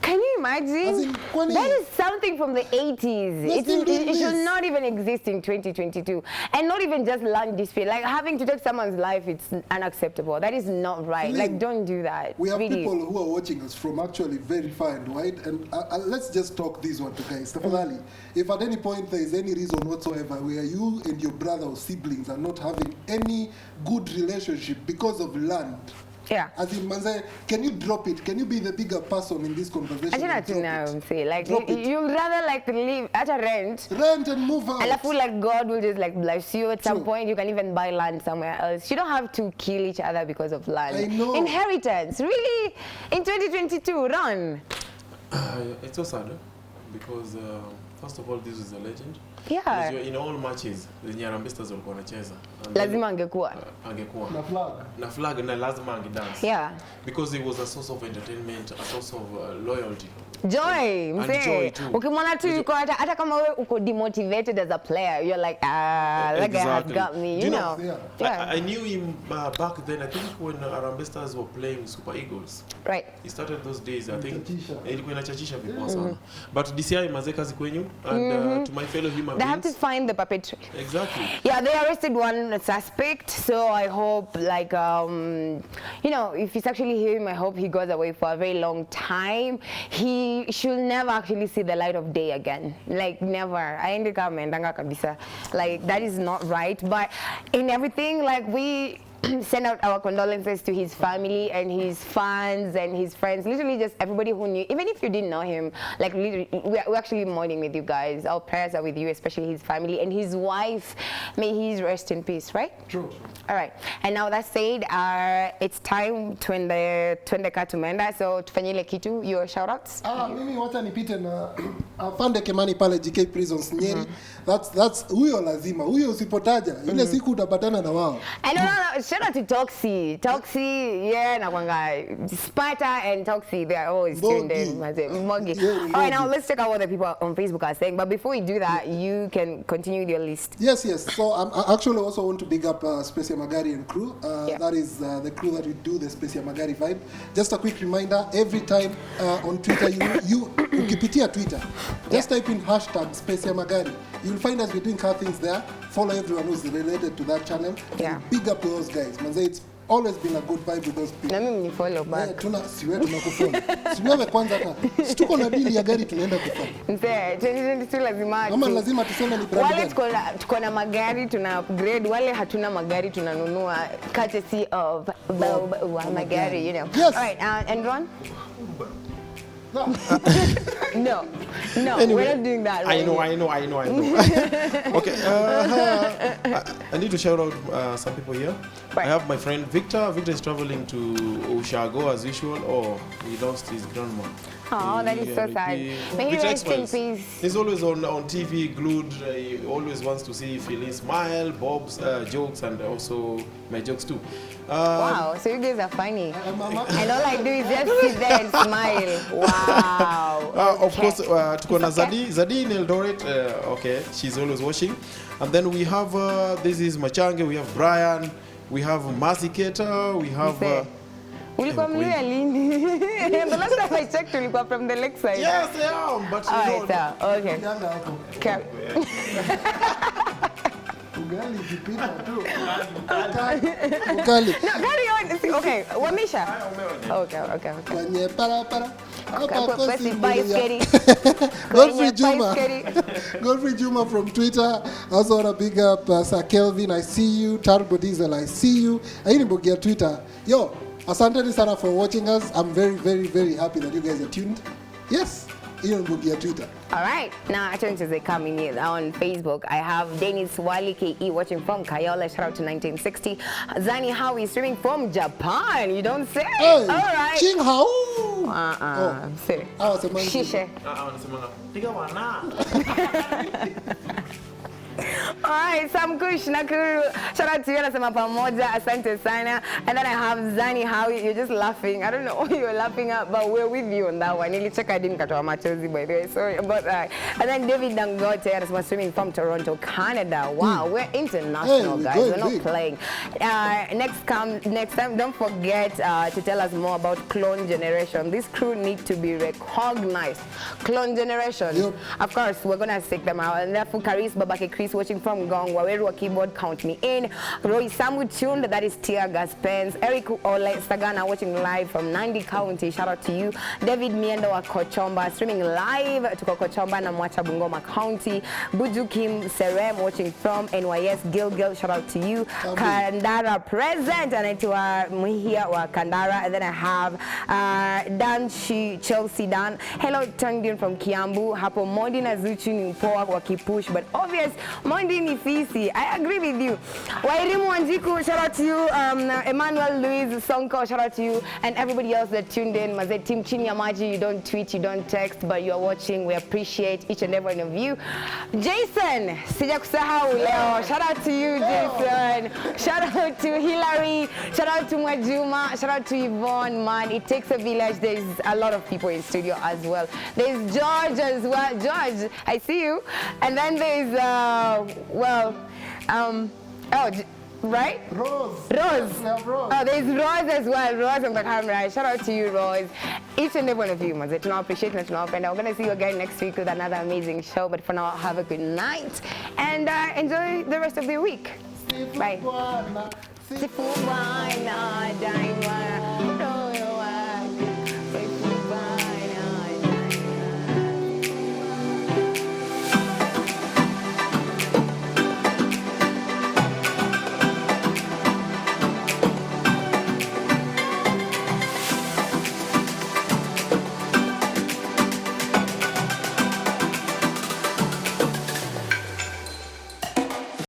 Can you imagine? That is something from the 80s. It should not even exist in 2022. And not even just land dispute. Like having to take someone's life, it's unacceptable. That is not right. Like don't do that. We have people who are watching us from actually very far and wide. And let's just talk this one to guys. Tafadhali, if at any point there is any reason whatsoever where you and your brother or siblings are not having any good relationship because of land, yeah. As in, Manze, can you drop it? Can you be the bigger person in this conversation? I don't know. See, like you'd rather like live at a rent and move out. And I feel like God will just like bless you at some point. You can even buy land somewhere else. You don't have to kill each other because of land. I know. Inheritance, really? In 2022, run. It's so sad because first of all, this is a legend. Yeah. In all matches, the Harambee Stars walikuwa wanacheza. Lazima angekuwa. Na flag. Na flag na lazima angedance. Yeah. Because it was a source of entertainment, a source of loyalty. Joy, joy too. Ukimwona tu yuko hata kama wewe uko demotivated as a player, you're like, that guy has got me, you know. Yeah. I knew him back then. I think when Harambee Stars were playing Super Eagles. Right. He started those days. I think ilikuwa inachachisha vibaya sana. But this year mazeka zikwenyu, and to my fellow human they have to find the perpetrator. Exactly. Yeah, they arrested one suspect, so I hope, like, you know, if it's actually him, I hope he goes away for a very long time. He should never actually see the light of day again. Like, never. Like, that is not right. But in everything, like, we send out our condolences to his family and his fans and his friends, literally just everybody who knew, even if you didn't know him, like we're actually mourning with you guys. Our prayers are with you, especially his family and his wife. May he rest in peace, right? True. All right. And now that said, it's time to katumenda. So tufanyile kitu, your shout-outs. Mimi wacha nipite na afande Kemani pale GK Prisons Nyeri. That's huyo lazima. Huyo usipotaja. Ile siku utapatana na wao. No. Shout out to Toxie. Toxie, yeah, nakwanga. Sparta and Toxie, they are always tuned in. Mogi. All right, now let's check out what the people on Facebook are saying. But before we do that, you can continue with your list. Yes. So I actually also want to big up Specia Magari and crew. That is the crew that we do the Specia Magari vibe. Just a quick reminder, every time on Twitter, you ukipitia Twitter, just type in hashtag Specia Magari. You'll find us, we're doing car things there. Follow everyone who's related to that channel. Yeah. Big up to those guys. Manze, always been a good vibe with those people. Na mimi ni follow back. Siwe tunakufollow. Siwewe kwanza hata. Tuko na deal ya gari tunaenda kufollow. Mzee, 2022 lazima. Ama lazima tuseme ni brand. Wale tuko na magari tuna upgrade, wale hatuna magari tunanunua courtesy of magari, you know. Yes. All right, and Ron? No, Anyway, we're not doing that. I know. Okay, I need to shout out some people here. Right. I have my friend Victor. Victor is traveling to Ushago as usual. Oh, he lost his grandma. Oh, that is so sad. May he rest in peace. He's always on TV, glued. He always wants to see Philly's smile, Bob's jokes, and also my jokes too. Wow, so you guys are funny. And all I do is just sit there and smile. Wow. Of course, tuko na Zadi in Eldoret. Okay, she's always watching. And then we have, this is Machange, we have Brian, we have Mercy Keta, we have... Ulikuwa mluya lini? The last time I checked, ulikuwa from the lakeside. Yes, I am, but you know. Okay. Okay. Ukali. No, carry on. Okay, Wamisha. Okay. Kwenye para. Godfrey Juma from Twitter. I also want to big up Sir Kelvin. I see you. Turbo Diesel, I see you. Hii ni Twitter. Yo, asante sana for watching us. I'm very, very, very happy that you guys are tuned. Yes. Hiyo ni Twitter. All right, now I turn to the coming in on Facebook. I have Dennis Wali KE watching from Kayola. Shout out to 1960. Zani Howie streaming from Japan. You don't say. Hey, all right. Ching Hao. Say. Shishe. Alright, Sam Kush Nakuru. Shout out to you, nasema pamoja, asante sana. And then I have Zani Howie. You're just laughing. I don't know what you're laughing at, but we're with you on that one. Nilicheka I didn't katoa machozi, by the way. Sorry about that. And then David Dangote, anasema streaming from Toronto, Canada. Wow, we're international, guys. We're not playing. Next time, don't forget to tell us more about Clone Generation. This crew need to be recognized. Clone Generation. Yep. Of course, we're gonna take them out. And therefore, Karis Babake Chris watching from Gong, Waweru keyboard, count me in. Roy Samu tuned, that is Tear Gas Pens. Eric Ole Sagana watching live from Nandi County. Shout out to you. David Miendo wa Kochomba streaming live to Kochomba na Mwacha Bungoma County. Buju Kim Serem watching from NYS Gilgil. Shout out to you. Kandara present, and to Muhia wa Kandara. And then I have Dan Chelsea Dan. Hello Tangdin from Kiambu. Hapo Mondi na Zuchu ni mpoa wa kipush, but obvious Mondi ni fisi. I agree with you. Wairimu Wanjiku, shout out to you. Emmanuel Luis Sonko, shout out to you. And everybody else that tuned in. Maze Team Chini ya Maji, you don't tweet, you don't text, but you are watching. We appreciate each and every one of you. Jason, sija kusahau leo. Shout out to you, Jason. Shout out to Hillary. Shout out to Mwajuma. Shout out to Yvonne, man. It takes a village. There's a lot of people in studio as well. There's George as well. George, I see you. And then there's, right? Rose. Oh, there's Rose as well. Rose on the camera. Shout out to you, Rose. Each and every one of you, Maze. To appreciate and to friend. I'm going to see you again next week with another amazing show. But for now, have a good night and enjoy the rest of the week. Bye.